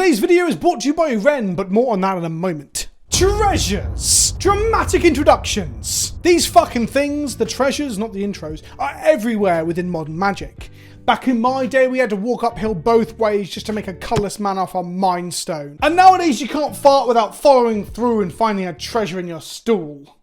Today's video is brought to you by Ren, but more on that in a moment. Treasures! Dramatic introductions! These fucking things, the treasures, not the intros, are everywhere within modern Magic. Back in my day, we had to walk uphill both ways just to make a colourless man off a Mind Stone. And nowadays you can't fart without following through and finding a treasure in your stool.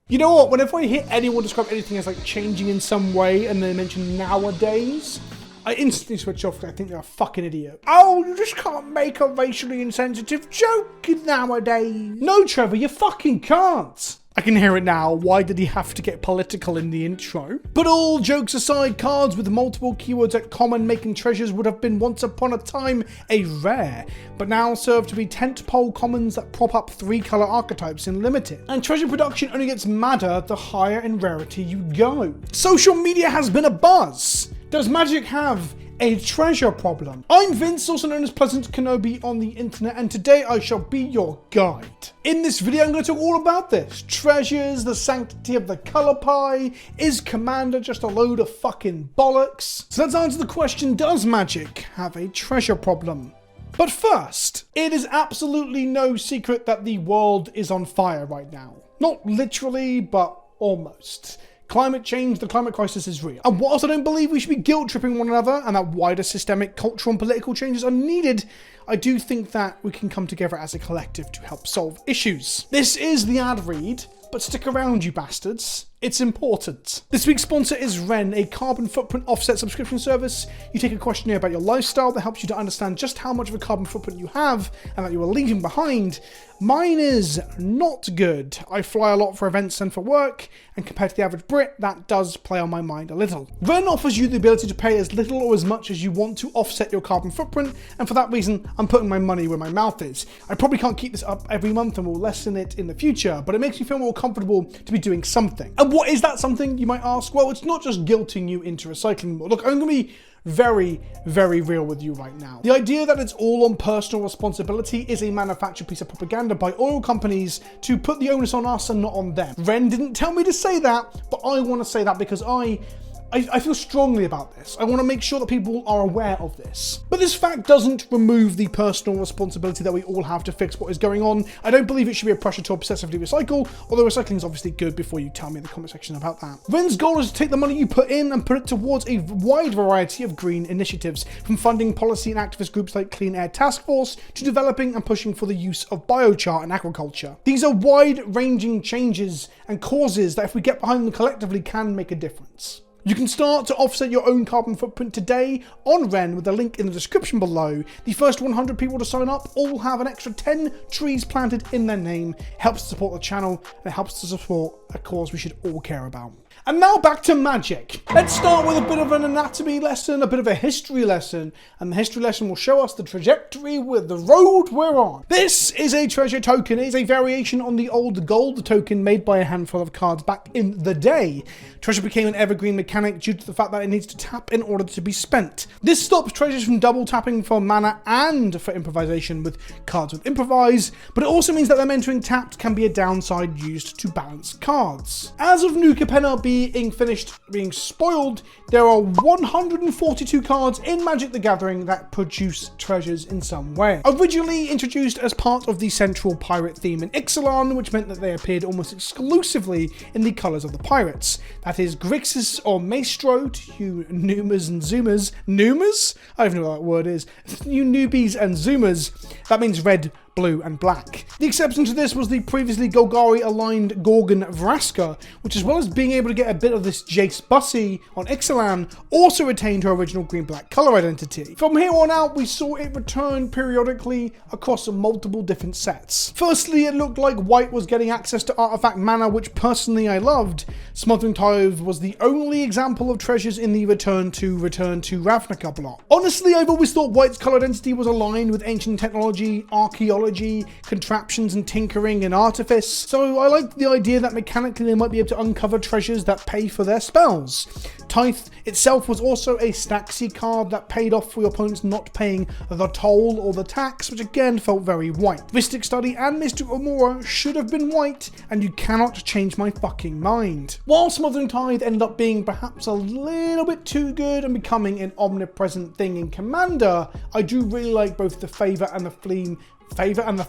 You know what, whenever I hear anyone describe anything as like changing in some way and they mention nowadays, I instantly switch off because I think they're a fucking idiot. Oh, you just can't make a racially insensitive joke nowadays. No, Trevor, you fucking can't. I can hear it now. Why did he have to get political in the intro? But all jokes aside, cards with multiple keywords at common making treasures would have been once upon a time a rare, but now serve to be tentpole commons that prop up 3-color archetypes in limited. And treasure production only gets madder the higher in rarity you go. Social media has been a buzz. Does Magic have a treasure problem? I'm Vince, also known as PleasantKenobi on the internet, and today I shall be your guide. In this video, I'm going to talk all about this. Treasures, the sanctity of the color pie, is Commander just a load of fucking bollocks? So let's answer the question, does Magic have a treasure problem? But first, it is absolutely no secret that the world is on fire right now. Not literally, but almost. Climate change, the climate crisis is real. And whilst I don't believe we should be guilt-tripping one another and that wider systemic, cultural and political changes are needed, I do think that we can come together as a collective to help solve issues. This is the ad read, but stick around, you bastards. It's important. This week's sponsor is Ren, a carbon footprint offset subscription service. You take a questionnaire about your lifestyle that helps you to understand just how much of a carbon footprint you have and that you are leaving behind. Mine is not good. I fly a lot for events and for work, and compared to the average Brit, that does play on my mind a little. Ren offers you the ability to pay as little or as much as you want to offset your carbon footprint, and for that reason, I'm putting my money where my mouth is. I probably can't keep this up every month and will lessen it in the future, but it makes me feel more comfortable to be doing something. And what is that something, you might ask? Well, it's not just guilting you into recycling more. Look, I'm going to be very, very real with you right now. The idea that it's all on personal responsibility is a manufactured piece of propaganda by oil companies to put the onus on us and not on them. Ren didn't tell me to say that, but I want to say that because I feel strongly about this. I want to make sure that people are aware of this. But this fact doesn't remove the personal responsibility that we all have to fix what is going on. I don't believe it should be a pressure to obsessively recycle, although recycling is obviously good before you tell me in the comment section about that. Ren's goal is to take the money you put in and put it towards a wide variety of green initiatives, from funding policy and activist groups like Clean Air Task Force to developing and pushing for the use of biochar in agriculture. These are wide-ranging changes and causes that if we get behind them collectively can make a difference. You can start to offset your own carbon footprint today on Ren with a link in the description below. The first 100 people to sign up all have an extra 10 trees planted in their name. It helps to support the channel and it helps to support a cause we should all care about. And now back to Magic. Let's start with a bit of an anatomy lesson, a bit of a history lesson, and the history lesson will show us the trajectory with the road we're on. This is a treasure token. It is a variation on the old gold token made by a handful of cards back in the day. Treasure became an evergreen mechanic due to the fact that it needs to tap in order to be spent. This stops treasures from double tapping for mana and for improvisation with cards with improvise, but it also means that them entering tapped can be a downside used to balance cards. As of New Capenna being spoiled, there are 142 cards in Magic the Gathering that produce treasures in some way. Originally introduced as part of the central pirate theme in Ixalan, which meant that they appeared almost exclusively in the colours of the pirates. That is Grixis or Maestro to you Numas and Zoomers. Numas? I don't know what that word is. You newbies and Zoomers. That means red, blue and black. The exception to this was the previously Golgari aligned Gorgon Vraska, which as well as being able to get a bit of this Jace Bussy on Ixalan, also retained her original green-black colour identity. From here on out, we saw it return periodically across multiple different sets. Firstly, it looked like white was getting access to artifact mana, which personally I loved. Smothering Tithe was the only example of treasures in the Return to Ravnica block. Honestly, I've always thought white's colour identity was aligned with ancient technology, archaeology, contraptions and tinkering and artifice, so I liked the idea that mechanically they might be able to uncover treasures that pay for their spells. Tithe itself was also a Staxy card that paid off for your opponents not paying the toll or the tax, which again felt very white. Mystic Study and Mystic Remora should have been white, and you cannot change my fucking mind. While Smothering Tithe ended up being perhaps a little bit too good and becoming an omnipresent thing in Commander, I do really like both the flavor and the theme. The flavour and the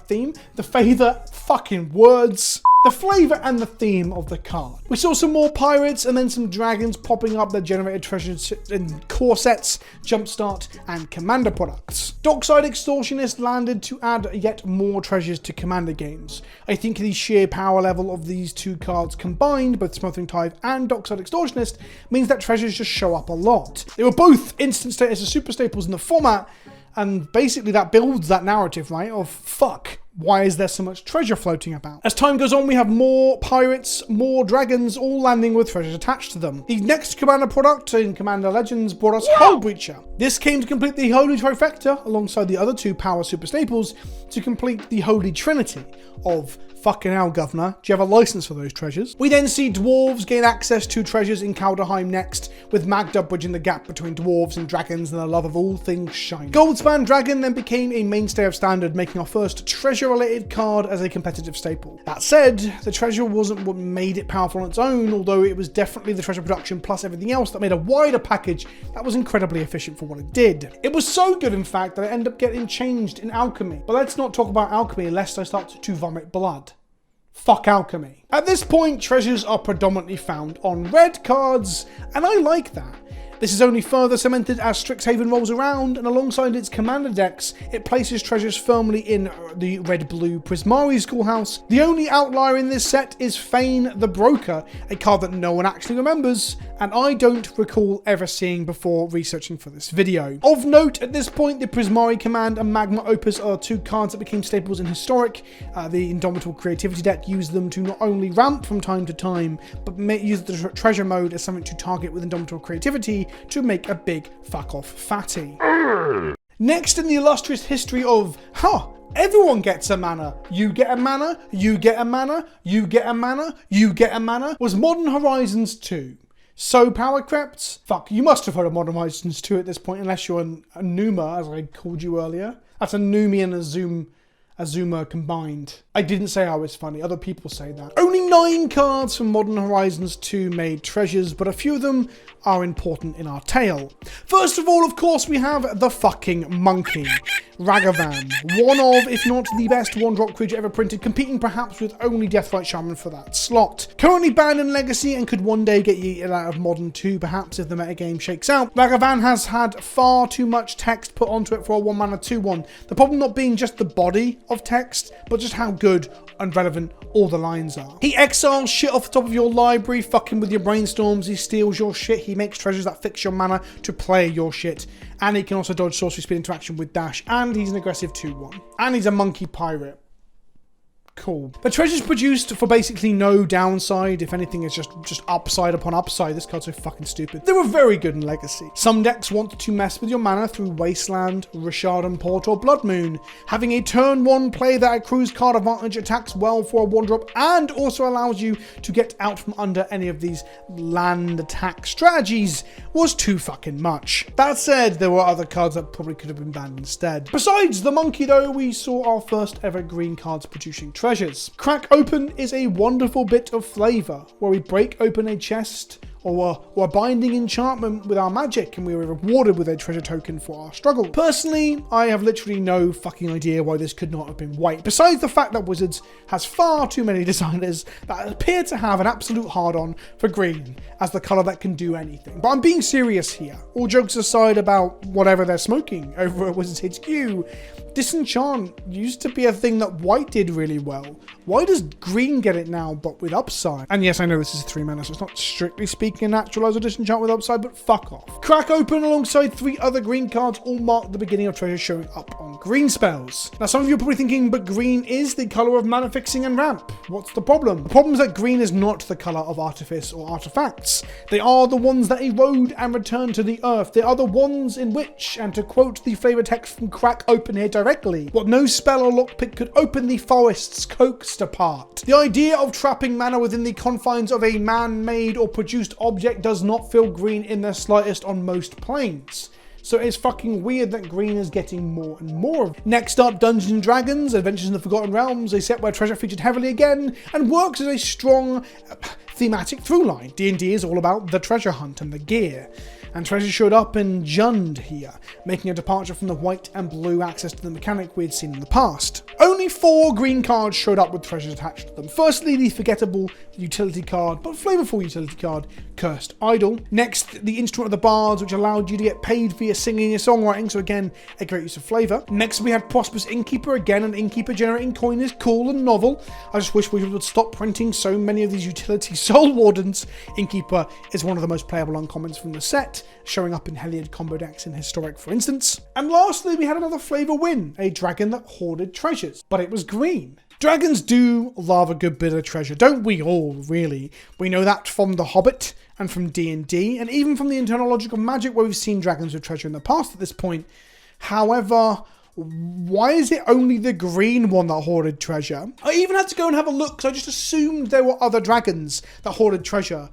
theme of the card. We saw some more pirates and then some dragons popping up that generated treasures in core sets, Jumpstart, and Commander products. Dockside Extortionist landed to add yet more treasures to Commander games. I think the sheer power level of these two cards combined, both Smothering Tithe and Dockside Extortionist, means that treasures just show up a lot. They were both instant status as super staples in the format, and basically that builds that narrative, right, of fuck. Why is there so much treasure floating about? As time goes on, we have more pirates, more dragons, all landing with treasures attached to them. The next Commander product in Commander Legends brought us Hullbreacher. This came to complete the Holy Trifecta alongside the other two power super staples to complete the Holy Trinity of fucking hell, Governor. Do you have a license for those treasures? We then see dwarves gain access to treasures in Kaldheim next, with Magda bridging the gap between dwarves and dragons and the love of all things shiny. Goldspan Dragon then became a mainstay of Standard, making our first treasure-related card as a competitive staple. That said, the treasure wasn't what made it powerful on its own, although it was definitely the treasure production plus everything else that made a wider package that was incredibly efficient for what it did. It was so good, in fact, that it ended up getting changed in Alchemy. But let's not talk about Alchemy lest I start to vomit blood. Fuck Alchemy. At this point, treasures are predominantly found on red cards, and I like that. This is only further cemented as Strixhaven rolls around, and alongside its Commander decks, it places treasures firmly in the red-blue Prismari schoolhouse. The only outlier in this set is Fane the Broker, a card that no one actually remembers, and I don't recall ever seeing before researching for this video. Of note, at this point, the Prismari Command and Magma Opus are two cards that became staples in Historic. The Indomitable Creativity deck used them to not only ramp from time to time, but use the treasure mode as something to target with Indomitable Creativity to make a big fuck off fatty. Next in the illustrious history of, everyone gets a mana. You get a mana, you get a mana, you get a mana, you get a mana, was Modern Horizons 2. So Power Crept? Fuck, you must have heard of Modern Horizons 2 at this point, unless you're a Numa, as I called you earlier. That's a Numi and Azuma combined. I didn't say I was funny, other people say that. Only 9 cards from Modern Horizons 2 made treasures, but a few of them are important in our tale. First of all, of course, we have the fucking monkey. Ragavan, one of, if not the best 1-drop creature ever printed, competing perhaps with only Deathrite Shaman for that slot. Currently banned in Legacy and could one day get yeeted out of Modern 2, perhaps if the metagame shakes out. Ragavan has had far too much text put onto it for a 1-mana 2-1. The problem not being just the body of text, but just how good and relevant all the lines are. He exiles shit off the top of your library, fucking with your brainstorms, he steals your shit, he makes treasures that fix your mana to play your shit, and he can also dodge sorcery speed interaction with dash, and he's an aggressive 2-1. And he's a monkey pirate. Cool. The treasures produced for basically no downside. If anything, it's just upside upon upside. This card's so fucking stupid. They were very good in Legacy. Some decks want to mess with your mana through Wasteland, Rishadan Port, or Blood Moon. Having a turn 1 play that accrues card advantage attacks well for a 1-drop and also allows you to get out from under any of these land attack strategies was too fucking much. That said, there were other cards that probably could have been banned instead. Besides the monkey though, we saw our first ever green cards producing treasures. Crack Open is a wonderful bit of flavour, where we break open a chest or a binding enchantment with our magic, and we were rewarded with a treasure token for our struggle. Personally, I have literally no fucking idea why this could not have been white, besides the fact that Wizards has far too many designers that appear to have an absolute hard-on for green as the colour that can do anything. But I'm being serious here. All jokes aside about whatever they're smoking over at Wizards HQ, Disenchant used to be a thing that white did really well. Why does green get it now, but with upside? And yes, I know this is a 3-mana, so it's not strictly speaking a naturalizer Disenchant with upside, but fuck off. Crack Open alongside 3 other green cards all mark the beginning of treasures showing up on green spells. Now, some of you are probably thinking, but green is the colour of mana fixing and ramp. What's the problem? The problem is that green is not the colour of artifice or artifacts. They are the ones that erode and return to the earth. They are the ones in which, and to quote the flavor text from Crack Open here directly. What no spell or lockpick could open, the forests coaxed apart. The idea of trapping mana within the confines of a man-made or produced object does not feel green in the slightest on most planes. So it's fucking weird that green is getting more and more of it. Next up, Dungeons and Dragons, Adventures in the Forgotten Realms, a set where treasure featured heavily again and works as a strong thematic through line. D&D is all about the treasure hunt and the gear. And treasure showed up in Jund here, making a departure from the white and blue access to the mechanic we had seen in the past. Only 4 green cards showed up with treasures attached to them. Firstly, the forgettable utility card, but flavorful utility card, Cursed Idol. Next, the Instrument of the Bards, which allowed you to get paid for your singing and songwriting, so again, a great use of flavor. Next, we had Prosperous Innkeeper. Again, an innkeeper generating coin is cool and novel. I just wish we would stop printing so many of these utility soul wardens. Innkeeper is one of the most playable uncommons from the set, showing up in Heliod combo decks in Historic, for instance. And lastly, we had another flavor win, a dragon that hoarded treasures, but it was green. Dragons do love a good bit of treasure, don't we all, really? We know that from The Hobbit and from D&D, and even from the Internal Logic of Magic, where we've seen dragons with treasure in the past at this point. However, why is it only the green one that hoarded treasure? I even had to go and have a look, because I just assumed there were other dragons that hoarded treasure,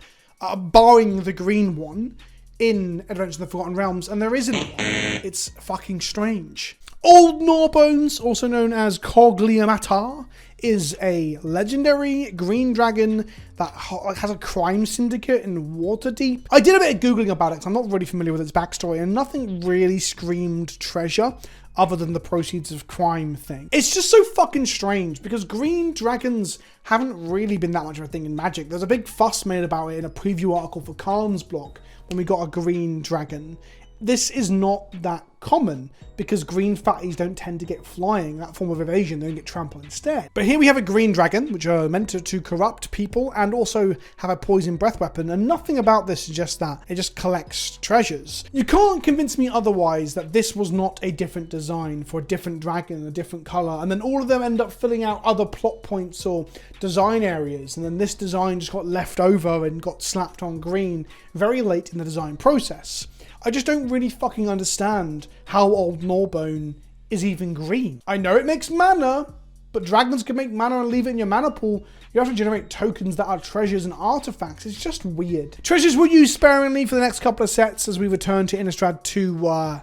barring the green one in Adventures in the Forgotten Realms, and there isn't one. It's fucking strange. Old Gnawbones, also known as Cogliamatar, is a legendary green dragon that has a crime syndicate in Waterdeep. I did a bit of Googling about it, because I'm not really familiar with its backstory, and nothing really screamed treasure other than the proceeds of crime thing. It's just so fucking strange, because green dragons haven't really been that much of a thing in Magic. There's a big fuss made about it in a preview article for Khan's blog when we got a green dragon. This is not that common, because green fatties don't tend to get flying, that form of evasion, they don't get trampled instead. But here we have a green dragon, which are meant to corrupt people and also have a poison breath weapon, and nothing about this suggests that. It just collects treasures. You can't convince me otherwise that this was not a different design for a different dragon, a different color, and then all of them end up filling out other plot points or design areas, and then this design just got left over and got slapped on green very late in the design process. I just don't really fucking understand how Old Gnawbone is even green. I know it makes mana, but dragons can make mana and leave it in your mana pool. You have to generate tokens that are treasures and artifacts. It's just weird. Treasures were used sparingly for the next couple of sets as we return to Innistrad to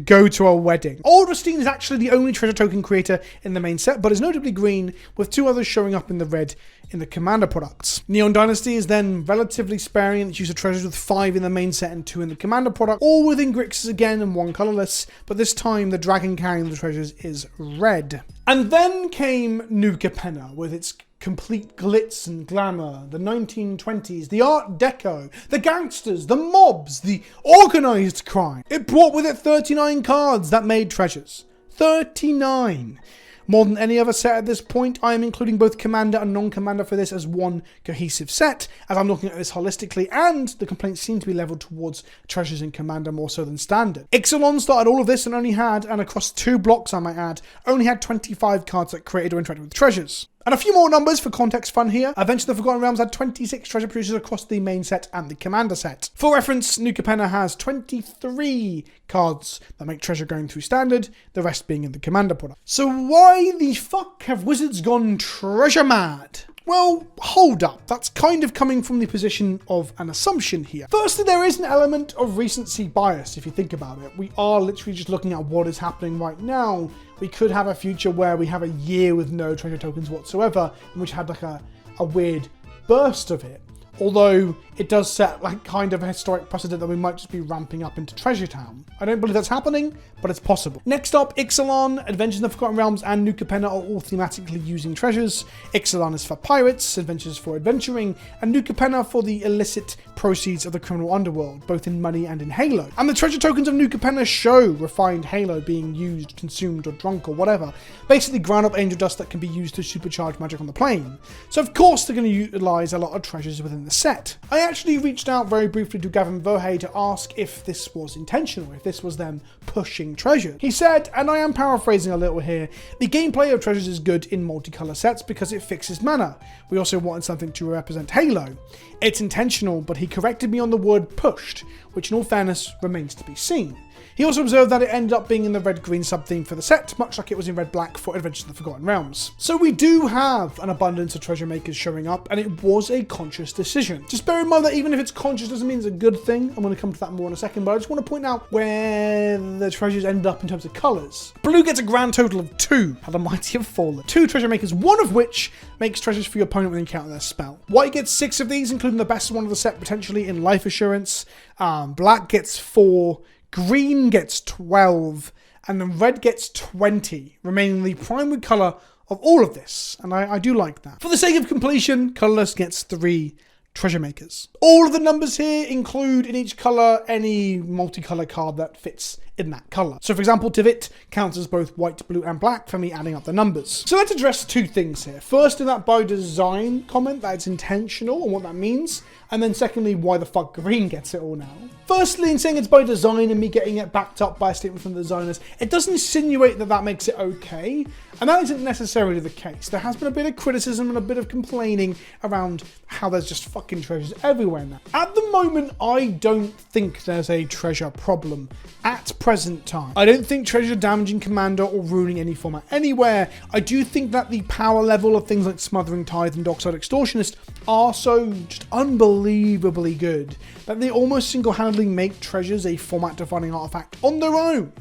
go to a wedding. Alderstein is actually the only treasure token creator in the main set, but is notably green, with 2 others showing up in the red in the Commander products. Neon Dynasty is then relatively sparing in its use of treasures, with 5 in the main set and 2 in the Commander product, all within Grixis again and 1 colorless, but this time the dragon carrying the treasures is red. And then came New Capenna with its complete glitz and glamour, the 1920s, the Art Deco, the gangsters, the mobs, the organized crime. It brought with it 39 cards that made treasures. 39! More than any other set at this point, I am including both Commander and non-Commander for this as one cohesive set, as I'm looking at this holistically, and the complaints seem to be leveled towards treasures in Commander more so than Standard. Ixalan started all of this and across 2 blocks I might add, only had 25 cards that created or interacted with treasures. And a few more numbers for context fun here. Adventures in the Forgotten Realms had 26 treasure producers across the main set and the Commander set. For reference, New Capenna has 23 cards that make treasure going through Standard, the rest being in the Commander product. So why the fuck have Wizards gone treasure mad? Well, hold up. That's kind of coming from the position of an assumption here. Firstly, there is an element of recency bias if you think about it. We are literally just looking at what is happening right now. We could have a future where we have a year with no treasure tokens whatsoever, and which had like a weird burst of it. Although it does set like kind of a historic precedent that we might just be ramping up into Treasure Town. I don't believe that's happening, but it's possible. Next up, Ixalan, Adventures in the Forgotten Realms, and New Capenna are all thematically using treasures. Ixalan is for pirates, Adventures for adventuring, and New Capenna for the illicit proceeds of the criminal underworld, both in money and in Halo. And the treasure tokens of New Capenna show refined Halo being used, consumed, or drunk, or whatever. Basically ground up angel dust that can be used to supercharge magic on the plane. So of course they're going to utilize a lot of treasures within the set. I actually reached out very briefly to Gavin Verhey to ask if this was intentional, if this was them pushing treasure. He said, and I am paraphrasing a little here, the gameplay of treasures is good in multicolor sets because it fixes mana. We also wanted something to represent Halo. It's intentional, but he corrected me on the word pushed, which in all fairness remains to be seen. He also observed that it ended up being in the red-green sub-theme for the set, much like it was in red-black for Adventures of the Forgotten Realms. So we do have an abundance of treasure makers showing up, and it was a conscious decision. Just bear in mind that even if it's conscious doesn't mean it's a good thing. I'm going to come to that more in a second, but I just want to point out where the treasures end up in terms of colours. Blue gets a grand total of 2, how the mighty have fallen. 2 treasure makers, one of which makes treasures for your opponent when you encounter their spell. White gets 6 of these, including the best one of the set potentially in Life Assurance. Black gets 4. Green gets 12, and then red gets 20, remaining the primary colour of all of this, and I do like that. For the sake of completion, colourless gets 3 treasure makers. All of the numbers here include in each colour any multicolour card that fits in that colour. So for example, Tivit counts as both white, blue and black for me adding up the numbers. So let's address 2 things here. First, in that by design comment, that it's intentional and what that means. And then secondly, why the fuck green gets it all now. Firstly, in saying it's by design and me getting it backed up by a statement from the designers, it does insinuate that that makes it okay. And that isn't necessarily the case. There has been a bit of criticism and a bit of complaining around how there's just fucking treasures everywhere now. At the moment, I don't think there's a treasure problem at present time. I don't think treasure damaging Commander or ruining any format anywhere. I do think that the power level of things like Smothering Tithe and Dockside Extortionist are so just unbelievably good that they almost single-handedly make treasures a format-defining artifact on their own,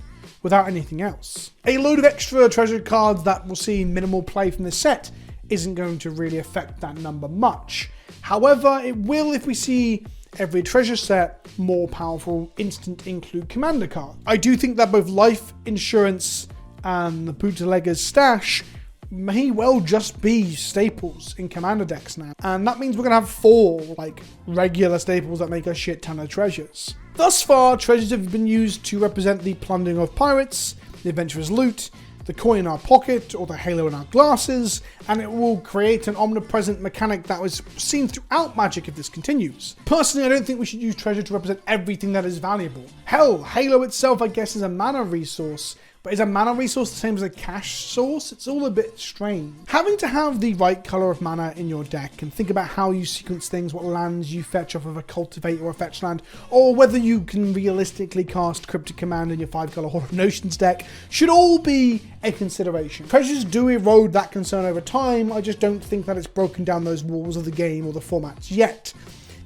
without anything else. A load of extra treasure cards that will see minimal play from this set isn't going to really affect that number much. However, it will if we see every treasure set more powerful instant include commander card. I do think that both Life Insurance and the Bootlegger's Stash may well just be staples in commander decks now. And that means we're gonna have 4 like regular staples that make a shit ton of treasures. Thus far, treasures have been used to represent the plundering of pirates, the adventurer's loot, the coin in our pocket, or the halo in our glasses, and it will create an omnipresent mechanic that was seen throughout Magic if this continues. Personally, I don't think we should use treasure to represent everything that is valuable. Hell, Halo itself, I guess, is a mana resource, but is a mana resource the same as a cash source? It's all a bit strange. Having to have the right color of mana in your deck and think about how you sequence things, what lands you fetch off of a cultivate or a fetch land, or whether you can realistically cast Cryptic Command in your 5-color Hall of Notions deck should all be a consideration. Treasures do erode that concern over time. I just don't think that it's broken down those walls of the game or the formats yet.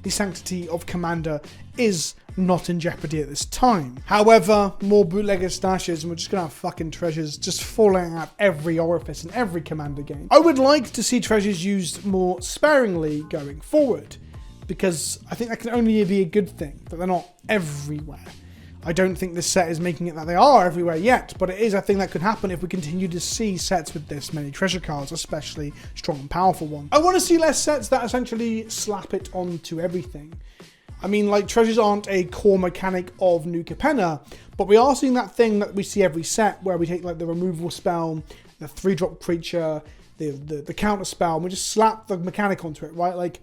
The sanctity of Commander is not in jeopardy at this time. However, more bootlegger stashes and we're just gonna have fucking treasures just falling out every orifice in every Commander game. I would like to see treasures used more sparingly going forward, because I think that can only be a good thing, that they're not everywhere. I don't think this set is making it that they are everywhere yet, but it is a thing that could happen if we continue to see sets with this many treasure cards, especially strong and powerful ones. I want to see less sets that essentially slap it onto everything. I mean, like, treasures aren't a core mechanic of New Capenna, but we are seeing that thing that we see every set where we take like the removal spell, the 3-drop creature, the counter spell, and we just slap the mechanic onto it, right? Like,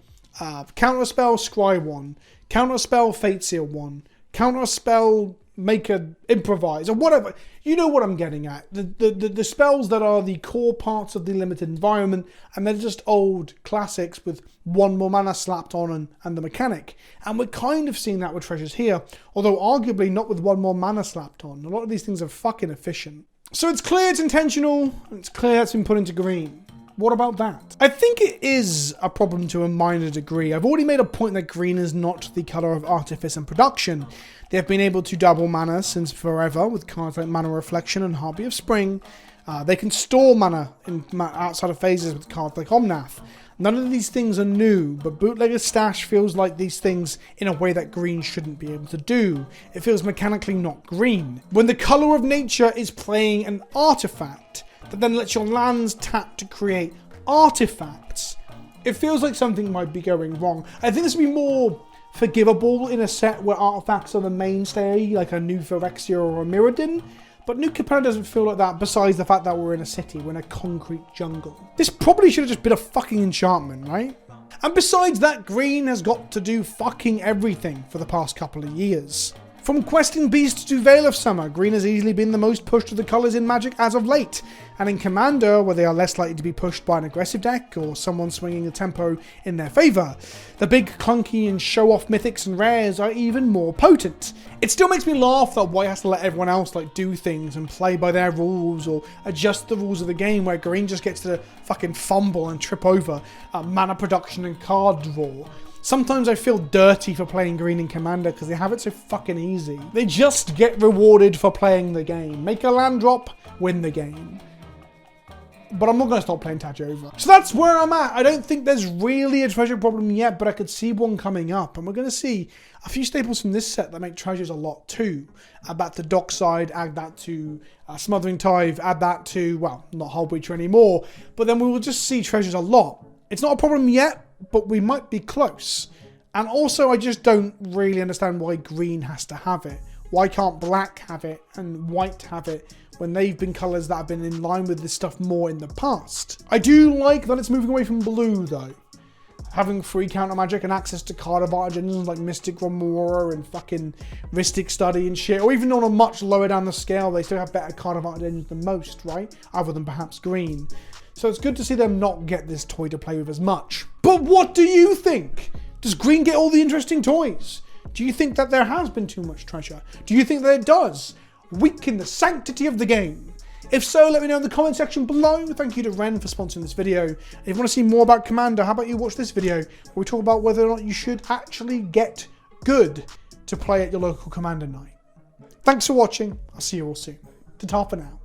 counter spell, scry 1, counter spell, fate seal 1, counter spell, make a improvise, or whatever. You know what I'm getting at. The spells that are the core parts of the limited environment, and they're just old classics with 1 more mana slapped on and the mechanic. And we're kind of seeing that with treasures here, although arguably not with 1 more mana slapped on. A lot of these things are fucking efficient. So it's clear it's intentional, and it's clear it's been put into green. What about that? I think it is a problem to a minor degree. I've already made a point that green is not the colour of artifice and production. They've been able to double mana since forever with cards like Mana Reflection and Harpy of Spring. They can store mana outside of phases with cards like Omnath. None of these things are new, but Bootlegger's Stash feels like these things in a way that green shouldn't be able to do. It feels mechanically not green. When the colour of nature is playing an artifact that then lets your lands tap to create artifacts, it feels like something might be going wrong. I think this would be more forgivable in a set where artifacts are the mainstay, like a new Phyrexia or a Mirrodin, but New Capenna doesn't feel like that, besides the fact that we're in a city, we're in a concrete jungle. This probably should have just been a fucking enchantment, right? And besides that, green has got to do fucking everything for the past couple of years. From Questing Beast to Veil of Summer, green has easily been the most pushed of the colours in Magic as of late, and in Commander, where they are less likely to be pushed by an aggressive deck or someone swinging the tempo in their favour, the big, clunky and show-off mythics and rares are even more potent. It still makes me laugh that white has to let everyone else do things and play by their rules or adjust the rules of the game, where green just gets to fucking fumble and trip over mana production and card draw. Sometimes I feel dirty for playing green in Commander because they have it so fucking easy. They just get rewarded for playing the game. Make a land drop, win the game. But I'm not going to stop playing Tajover. So that's where I'm at. I don't think there's really a treasure problem yet, but I could see one coming up. And we're going to see a few staples from this set that make treasures a lot too. Add that to Dockside, add that to Smothering Tithe, add that to, well, not Hull Breacher anymore. But then we will just see treasures a lot. It's not a problem yet, but we might be close. And also, I just don't really understand why green has to have it. Why can't black have it and white have it when they've been colours that have been in line with this stuff more in the past? I do like that it's moving away from blue, though. Having free counter magic and access to card advantage engines like Mystic Remora and fucking Mystic Study and shit, or even on a much lower down the scale, they still have better card advantage engines than most, right? Other than perhaps green. So it's good to see them not get this toy to play with as much. But what do you think? Does green get all the interesting toys? Do you think that there has been too much treasure? Do you think that it does weaken the sanctity of the game? If so, let me know in the comment section below. Thank you to Ren for sponsoring this video. And if you want to see more about Commander, how about you watch this video where we talk about whether or not you should actually get good to play at your local Commander night. Thanks for watching. I'll see you all soon. Ta-ta for now.